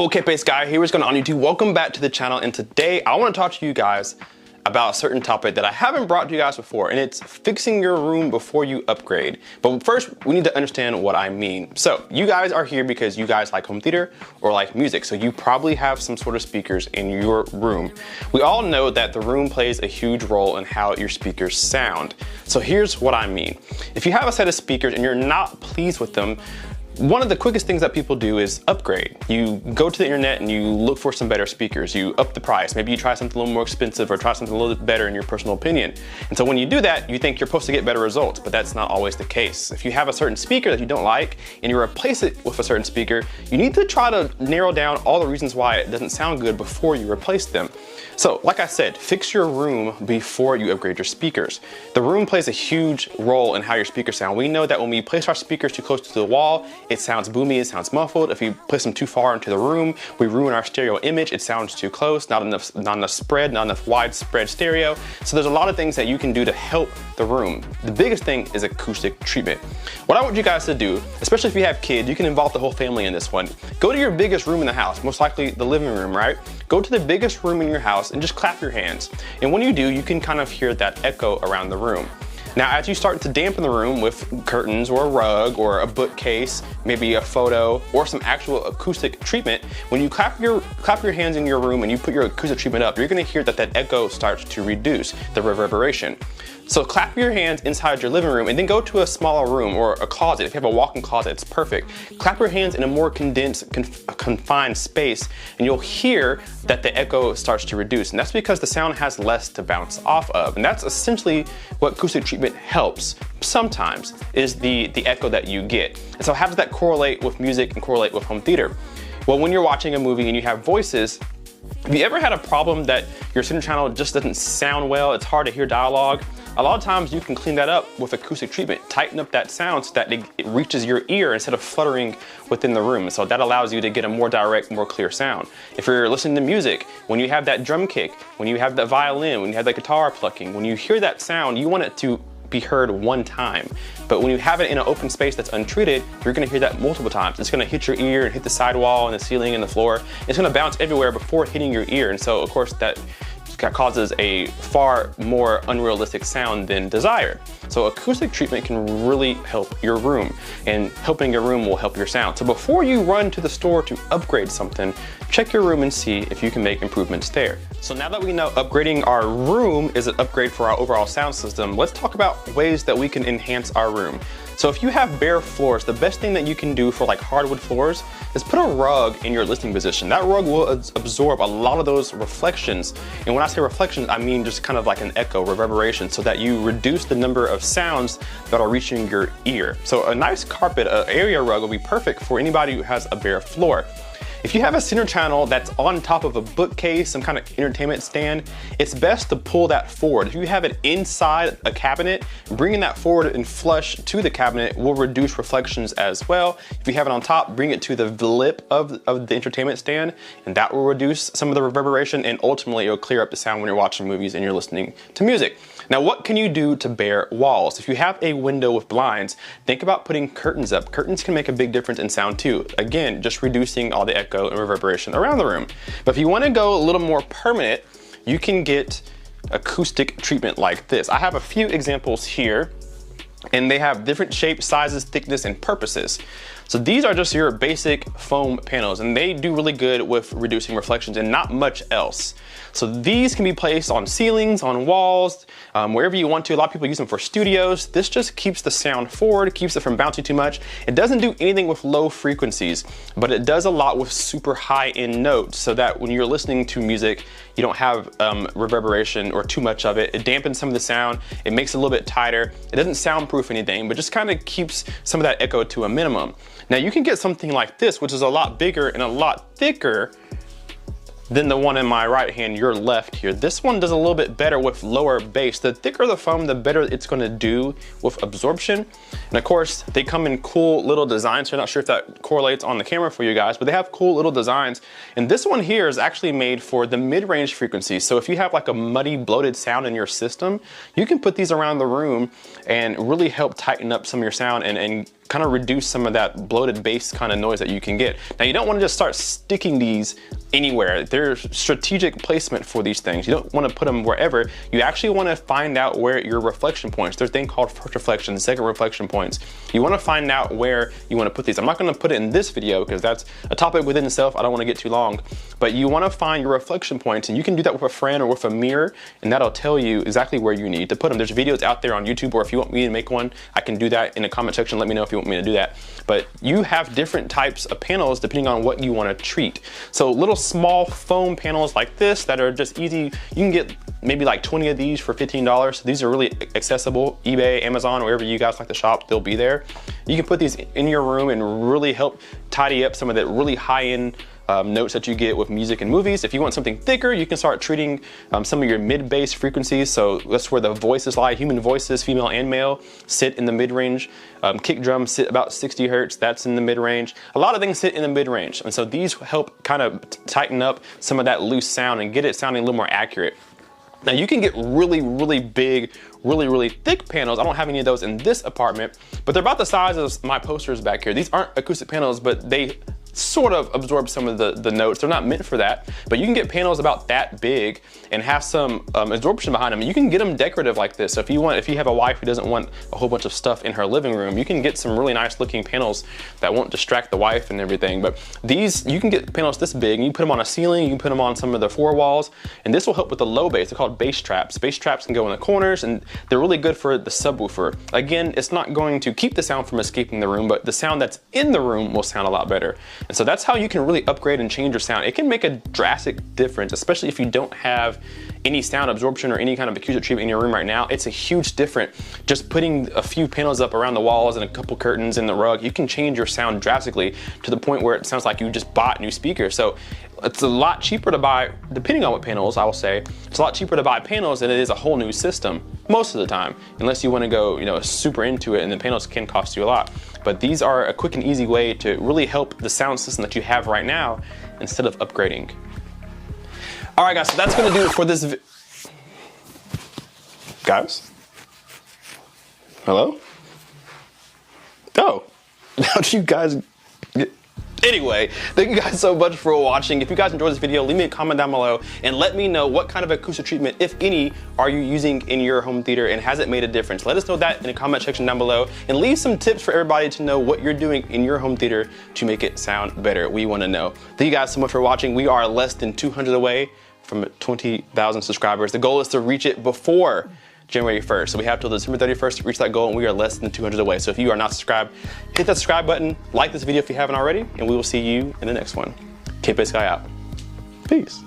Yo, Kpaceguy here. What's going on YouTube? Welcome back to the channel, and today I want to talk to you guys about a certain topic that I haven't brought to you guys before, and it's fixing your room before you upgrade. But first, we need to understand what I mean. So you guys are here because you guys like home theater or like music, so you probably have some sort of speakers in your room. We all know that the room plays a huge role in how your speakers sound. So here's what I mean. If you have a set of speakers and you're not pleased with them, one of the quickest things that people do is upgrade. You go to the internet and you look for some better speakers. You up the price. Maybe you try something a little more expensive or try something a little bit better in your personal opinion. And so when you do that, you think you're supposed to get better results, but that's not always the case. If you have a certain speaker that you don't like and you replace it with a certain speaker, you need to try to narrow down all the reasons why it doesn't sound good before you replace them. So like I said, fix your room before you upgrade your speakers. The room plays a huge role in how your speakers sound. We know that when we place our speakers too close to the wall, it sounds boomy, it sounds muffled. If we place them too far into the room, we ruin our stereo image. It sounds too close, not enough spread, not enough widespread stereo. So there's a lot of things that you can do to help the room. The biggest thing is acoustic treatment. What I want you guys to do, especially if you have kids, you can involve the whole family in this one. Go to your biggest room in the house, most likely the living room, right? Go to the biggest room in your house and just clap your hands. And when you do, you can kind of hear that echo around the room. Now, as you start to dampen the room with curtains or a rug or a bookcase, maybe a photo or some actual acoustic treatment, when you clap your hands in your room and you put your acoustic treatment up, you're gonna hear that echo starts to reduce the reverberation. So clap your hands inside your living room and then go to a smaller room or a closet. If you have a walk-in closet, it's perfect. Clap your hands in a more condensed, confined space, and you'll hear that the echo starts to reduce. And that's because the sound has less to bounce off of. And that's essentially what acoustic treatment helps sometimes, is the echo that you get. And so how does that correlate with music and correlate with home theater? Well, when you're watching a movie and you have voices, have you ever had a problem that your center channel just doesn't sound well? It's hard to hear dialogue. A lot of times you can clean that up with acoustic treatment. Tighten up that sound so that it reaches your ear instead of fluttering within the room. So that allows you to get a more direct, more clear sound. If you're listening to music, when you have that drum kick, when you have that violin, when you have that guitar plucking, when you hear that sound, you want it to be heard one time. But when you have it in an open space that's untreated, you're gonna hear that multiple times. It's gonna hit your ear and hit the sidewall and the ceiling and the floor. It's gonna bounce everywhere before hitting your ear. And so of course that causes a far more unrealistic sound than desired. So acoustic treatment can really help your room, and helping your room will help your sound. So before you run to the store to upgrade something, check your room and see if you can make improvements there. So now that we know upgrading our room is an upgrade for our overall sound system, let's talk about ways that we can enhance our room. So if you have bare floors, the best thing that you can do for like hardwood floors is put a rug in your listening position. That rug will absorb a lot of those reflections. And when I say reflections, I mean just kind of like an echo, reverberation, so that you reduce the number of sounds that are reaching your ear. So a nice carpet, an area rug will be perfect for anybody who has a bare floor. If you have a center channel that's on top of a bookcase, some kind of entertainment stand, it's best to pull that forward. If you have it inside a cabinet, bringing that forward and flush to the cabinet will reduce reflections as well. If you have it on top, bring it to the lip of the entertainment stand, and that will reduce some of the reverberation, and ultimately it'll clear up the sound when you're watching movies and you're listening to music. Now, what can you do to bare walls? If you have a window with blinds, think about putting curtains up. Curtains can make a big difference in sound too. Again, just reducing all the echo and reverberation around the room. But if you want to go a little more permanent, you can get acoustic treatment like this. I have a few examples here, and they have different shapes, sizes, thickness, and purposes. So these are just your basic foam panels, and they do really good with reducing reflections and not much else. So these can be placed on ceilings, on walls, wherever you want to. A lot of people use them for studios. This just keeps the sound forward, keeps it from bouncing too much. It doesn't do anything with low frequencies, but it does a lot with super high-end notes, so that when you're listening to music, you don't have reverberation or too much of it. It dampens some of the sound. It makes it a little bit tighter. It doesn't soundproof anything, but just kind of keeps some of that echo to a minimum. Now you can get something like this, which is a lot bigger and a lot thicker than the one in my right hand, your left here. This one does a little bit better with lower bass. The thicker the foam, the better it's gonna do with absorption. And of course, they come in cool little designs. So I'm not sure if that correlates on the camera for you guys, but they have cool little designs. And this one here is actually made for the mid-range frequencies. So if you have like a muddy, bloated sound in your system, you can put these around the room and really help tighten up some of your sound and kind of reduce some of that bloated bass kind of noise that you can get. Now you don't want to just start sticking these anywhere. There's strategic placement for these things. You don't want to put them wherever. You actually want to find out where your reflection points. There's a thing called first reflection, second reflection points. You want to find out where you want to put these. I'm not going to put it in this video because that's a topic within itself. I don't want to get too long, but you want to find your reflection points, and you can do that with a friend or with a mirror, and that'll tell you exactly where you need to put them. There's videos out there on YouTube, or if you want me to make one, I can do that in the comment section. Let me know if you want me to do that. But you have different types of panels depending on what you want to treat. So little small foam panels like this that are just easy. You can get maybe like 20 of these for $15. So these are really accessible. eBay, Amazon, wherever you guys like to shop, they'll be there. You can put these in your room and really help tidy up some of that really high-end notes that you get with music and movies. If you want something thicker, you can start treating some of your mid-bass frequencies. So that's where the voices lie. Human voices, female and male, sit in the mid-range. Kick drums sit about 60 hertz. That's in the mid-range. A lot of things sit in the mid-range. And so these help kind of tighten up some of that loose sound and get it sounding a little more accurate. Now you can get really, really big, really thick panels. I don't have any of those in this apartment, but they're about the size of my posters back here. These aren't acoustic panels, but they sort of absorb some of the notes. They're not meant for that, but you can get panels about that big and have some absorption behind them. You can get them decorative like this. So if you have a wife who doesn't want a whole bunch of stuff in her living room, you can get some really nice looking panels that won't distract the wife and everything. But these, you can get panels this big, and you put them on a ceiling, you can put them on some of the floor walls, and this will help with the low bass. They're called bass traps. Bass traps can go in the corners, and they're really good for the subwoofer. Again, it's not going to keep the sound from escaping the room, but the sound that's in the room will sound a lot better. And so that's how you can really upgrade and change your sound. It can make a drastic difference, especially if you don't have any sound absorption or any kind of acoustic treatment in your room right now. It's a huge difference. Just putting a few panels up around the walls and a couple curtains in the rug, you can change your sound drastically to the point where it sounds like you just bought new speakers. So it's a lot cheaper to buy, depending on what panels, I will say, it's a lot cheaper to buy panels than it is a whole new system most of the time, unless you want to go, super into it, and the panels can cost you a lot. But these are a quick and easy way to really help the sound system that you have right now instead of upgrading. All right, guys, so that's going to do it for this guys? Hello? Oh, how do you guys get... Anyway, thank you guys so much for watching. If you guys enjoyed this video, leave me a comment down below and let me know what kind of acoustic treatment, if any, are you using in your home theater, and has it made a difference? Let us know that in the comment section down below, and leave some tips for everybody to know what you're doing in your home theater to make it sound better. We want to know. Thank you guys so much for watching. We are less than 200 away from 20,000 subscribers. The goal is to reach it before January 1st. So we have till December 31st to reach that goal, and we are less than 200 away. So if you are not subscribed, hit that subscribe button, like this video if you haven't already, and we will see you in the next one. Kpaceguy out. Peace.